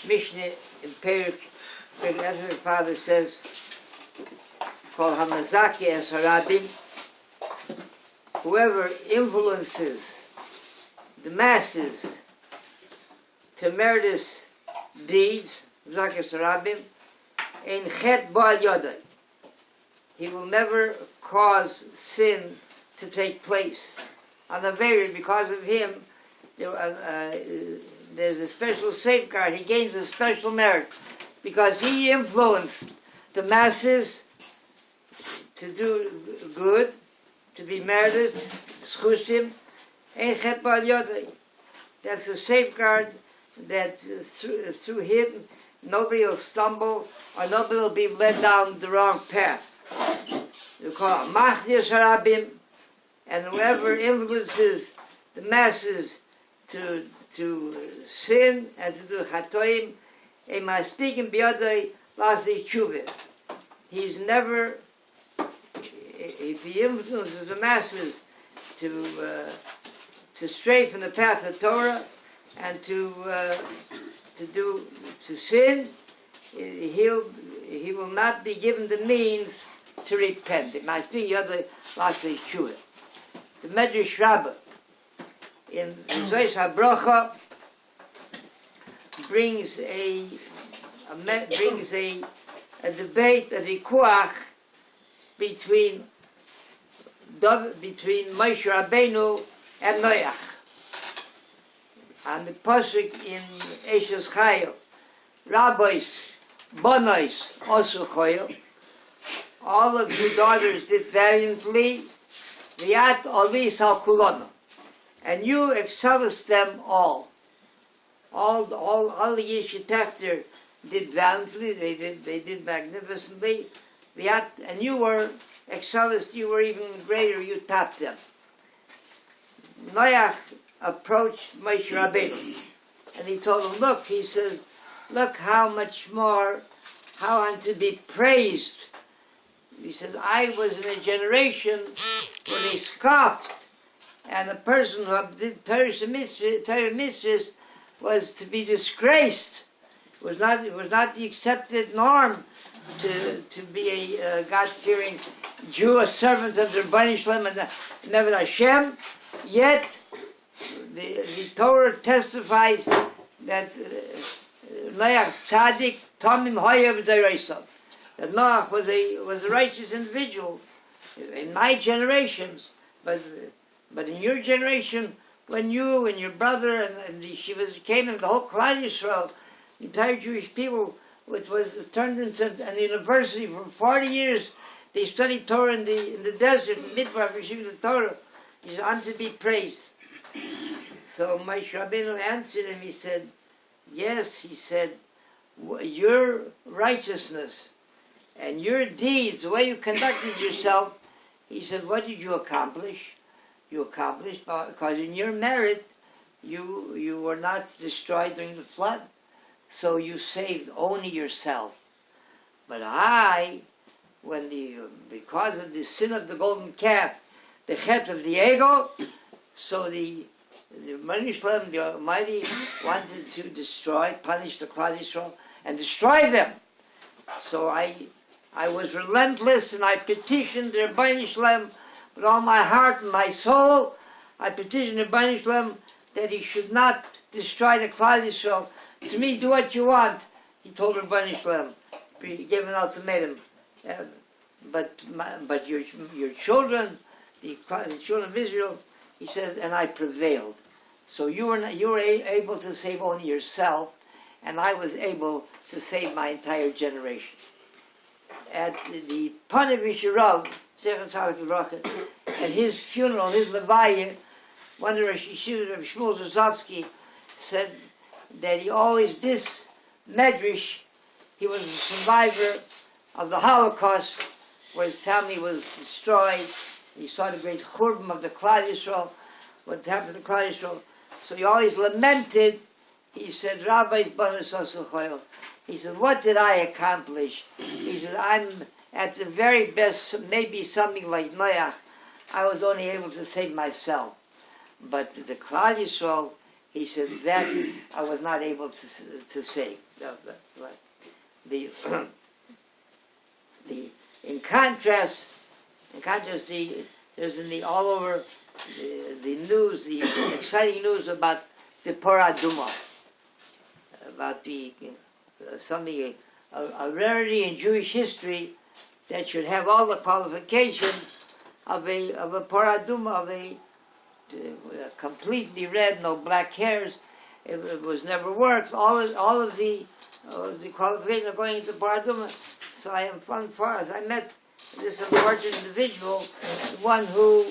Mishnah in Pirkei, as the father says, called Hamazaki as Rabbi, whoever influences the masses to murderous deeds, Zakas Rabbi, in Chet Ba'al Yodai, he will never cause sin to take place. On the very, because of him, there's a special safeguard. He gains a special merit because he influenced the masses to do good, to be murderous, schusim, ein chet ba'al yodai. That's a safeguard that through him nobody will stumble or nobody will be led down the wrong path. You call it machzir sharabim, and whoever influences the masses to sin and to do chatoim, ema speaking biyadai lasi tshuva. He's never, if he influences the masses to stray from the path of Torah and to sin, he will not be given the means to repent. It might be biyadai lasi tshuva. The Medrash Rabbi in Zois HaBrocha brings a debate, a vikuach between Moshe Rabbeinu and Noach. And the pasuk in Eshes Chayil, Rabbis, Bonois, also Chayil, all of your daughters did valiantly, Viat Olis Al Kulona, and you excelled them all. All the Yeshitachter did valiantly, they did magnificently. Viat, and you were excelled, you were even greater, you topped them. Noach approached Moshe Rabbeinu, and he told him, look, he said, look how much more, how I'm to be praised. He said, I was in a generation when they scoffed, and the person who did Torah mitzvahs was to be disgraced. It was not the accepted norm to be a God-fearing Jew, a servant of the Rabbi Shalom and never Hashem. Yet the Torah testifies that Noach Tzaddik Tamim Hoyev D'Orasav. That Noach was a righteous individual in my generations, but in your generation, when you and your brother and the Shivas came and the whole Klal Yisrael, the entire Jewish people, which was turned into an university for 40 years, they studied Torah in the desert, Midbar, receiving the Torah. He's on to be praised. So Moshe Rabbeinu answered him, he said, yes, he said, your righteousness and your deeds, the way you conducted yourself, he said, what did you accomplish? You accomplished because in your merit, you were not destroyed during the flood, so you saved only yourself. But because of the sin of the golden calf, the chet of the ego, so the Shalom, the Almighty, wanted to punish the Klal Yisrael, and destroy them. So I was relentless, and I petitioned the Rabbi Shalom with all my heart and my soul. I petitioned the Rabbi Shalom that he should not destroy the Klal Yisrael. To me, do what you want, he told the Rabbi Shalom. He gave an ultimatum. But your children, the children of Israel, he said, and I prevailed. So you were able to save only yourself, and I was able to save my entire generation. At the Panevish Rav, at his funeral, his levaya, one of the Rosh Yeshivas of Shmuel Zazovsky said that this Medrash, he was a survivor of the Holocaust, where his family was destroyed. He saw the great churban of the Klal Yisrael, what happened to the Klal Yisrael. So he always lamented. He said, Rabbi's bonus also. He said, what did I accomplish? He said, I'm at the very best, maybe something like Noach. I was only able to save myself. But the Klal Yisrael, he said, that I was not able to say. In contrast, there's in the all over the news, the exciting news about the Parah Adumah, about something, a rarity in Jewish history that should have all the qualifications of a Parah Adumah, of a completely red, no black hairs. It was never worked. All of the qualifications are going into Parah Adumah. So I am from Forest. I met this unfortunate individual, one who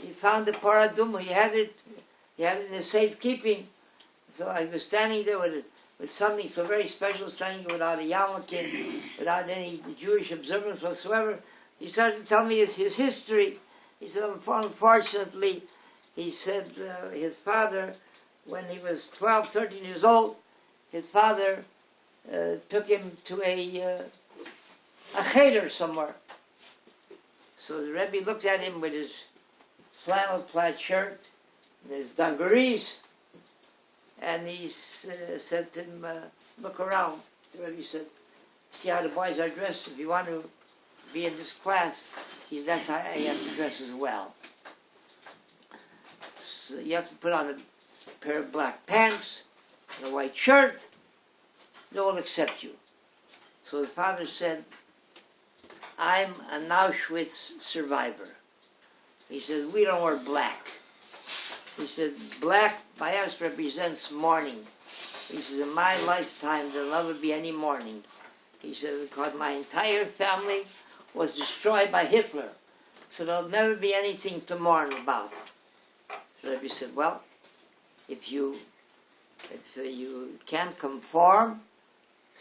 he found the Parah Adumah. He had it in his safekeeping. So I was standing there with something so very special, standing there without a yarmulke, without any Jewish observance whatsoever. He started to tell me his history. He said, unfortunately, he said his father, when he was 12, 13 years old, his father took him to a cheder somewhere. So the Rebbe looked at him with his flannel plaid shirt and his dungarees, and he said to him, look around. The Rebbe said, see how the boys are dressed? If you want to be in this class, that's how you have to dress as well. So you have to put on a pair of black pants and a white shirt. They will accept you. So his father said, I'm an Auschwitz survivor. He said, we don't wear black. He said, black by us represents mourning. He says, in my lifetime there'll never be any mourning. He said, because my entire family was destroyed by Hitler, so there'll never be anything to mourn about. So Rabbi said, well, if you can't conform,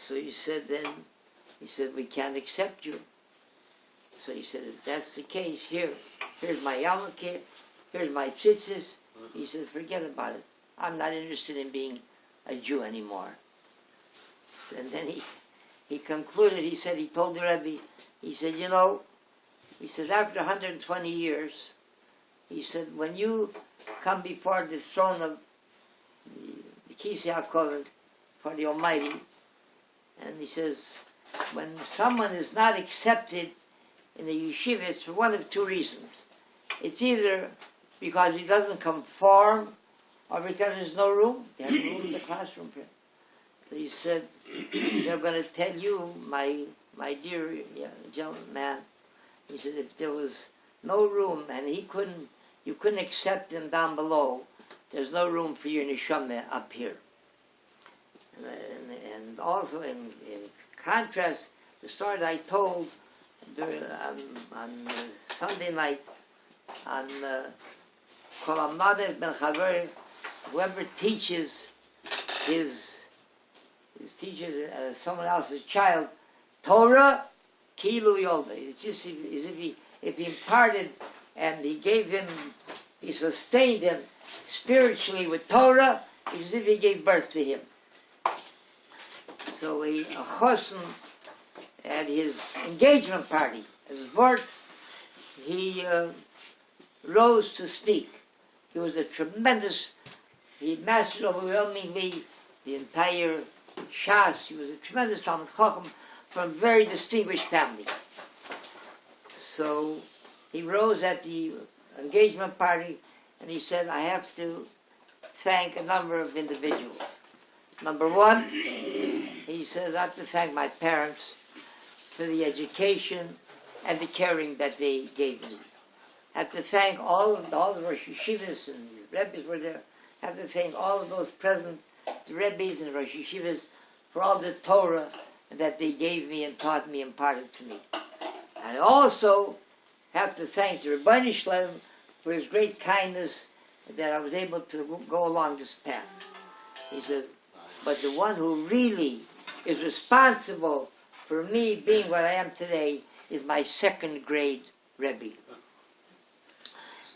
so he said, we can't accept you. So he said, if that's the case, here's my yarmulke, here's my tzitzis. He said, forget about it. I'm not interested in being a Jew anymore. And then he concluded, he told the Rebbe, he said, after 120 years, he said, when you come before the throne of the Kisei HaKol, for the Almighty, and he says, when someone is not accepted in the yeshiva, it's for one of two reasons. It's either because he doesn't conform, or because there's no room. They have room in the classroom for him. So he said, they're going to tell you, my dear gentleman, he said, if there was no room and you couldn't accept him down below, there's no room for your neshama up here. And also in contrast, the story that I told on Sunday night, on Kol Hamad Ben Chaver, whoever teaches someone else's child Torah, Kilu Yolda. It's just as if he imparted and he sustained him spiritually with Torah, it's as if he gave birth to him. So a chosn at his engagement party, his vort, he rose to speak. He was he mastered overwhelmingly the entire Shas. He was a tremendous Talmid Chacham from a very distinguished family. So he rose at the engagement party and he said, I have to thank a number of individuals. Number one, he says, I have to thank my parents for the education and the caring that they gave me. I have to thank all the Rosh Yeshivas and the Rebbes were there. I have to thank all of those present, the Rebbes and the Rosh Yeshivas, for all the Torah that they gave me and taught me and imparted to me. I also have to thank the Rabbi Shlem for his great kindness that I was able to go along this path. He said, but the one who really is responsible for me being what I am today is my second grade Rebbe.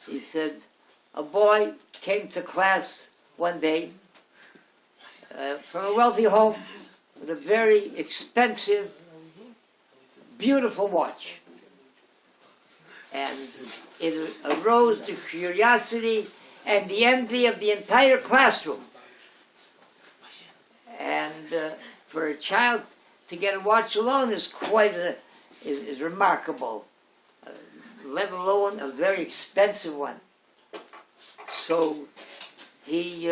He said, a boy came to class one day from a wealthy home with a very expensive, beautiful watch. And it arose the curiosity and the envy of the entire classroom. And for a child to get a watch alone is is remarkable, let alone a very expensive one. So they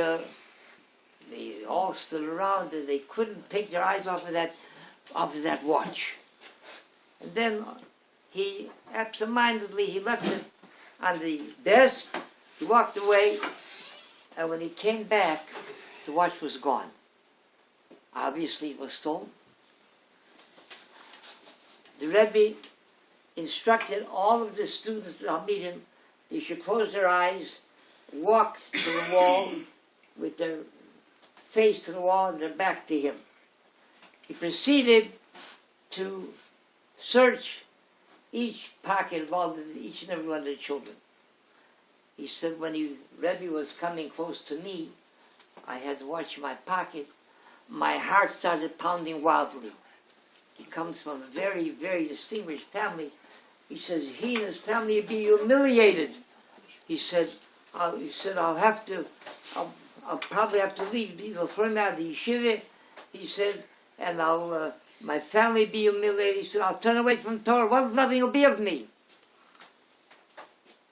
all stood around and they couldn't take their eyes off of that watch. And then he absentmindedly left it on the desk. He walked away, and when he came back, the watch was gone. Obviously, it was stolen. The Rebbe instructed all of the students that meet him, they should close their eyes, walk to the wall with their face to the wall and their back to him. He proceeded to search each pocket of each and every one of the children. He said when Rebbe was coming close to me, I had to watch my pocket. My heart started pounding wildly. He comes from a very, very distinguished family. He says he and his family would be humiliated. He said, I'll probably have to leave. They'll throw me out of the yeshiva. He said, and my family be humiliated. He said, I'll turn away from Torah. Well, nothing will be of me.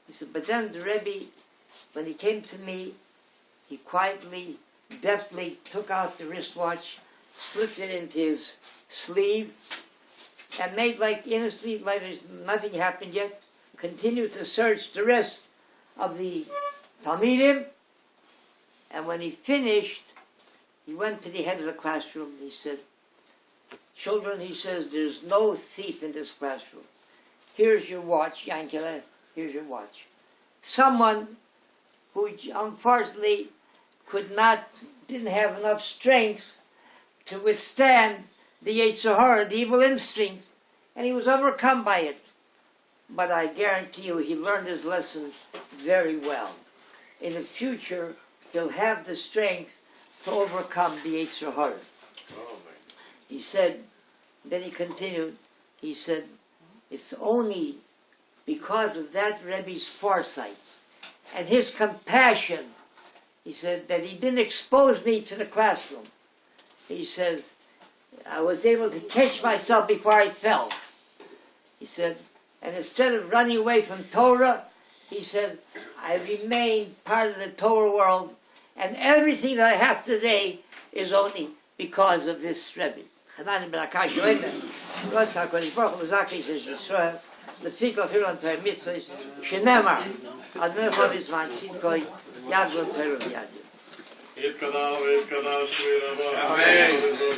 He said, but then the Rebbe, when he came to me, he quietly, deftly took out the wristwatch, slipped it into his sleeve, and made like innocently, like nothing happened yet, continued to search the rest of the Talmidim, and when he finished, he went to the head of the classroom. He said, children, he says, there's no thief in this classroom. Here's your watch, Yankele, here's your watch. Someone who unfortunately didn't have enough strength to withstand the Yetzer Hara, the evil instinct, and he was overcome by it. But I guarantee you, he learned his lesson very well. In the future, he'll have the strength to overcome the Yetzer Hara. He said, then he continued, he said, it's only because of that Rebbe's foresight and his compassion, he said, that he didn't expose me to the classroom. He said, I was able to catch myself before I fell. He said, and instead of running away from Torah, he said, I remained part of the Torah world, and everything that I have today is only because of this Rebbe. לפיכך אילו פרמיסטוס שנאמר אדוני חוביס צדקוי יד לא תרוב יד. יתקדש ויתקדש וירבה. אמן.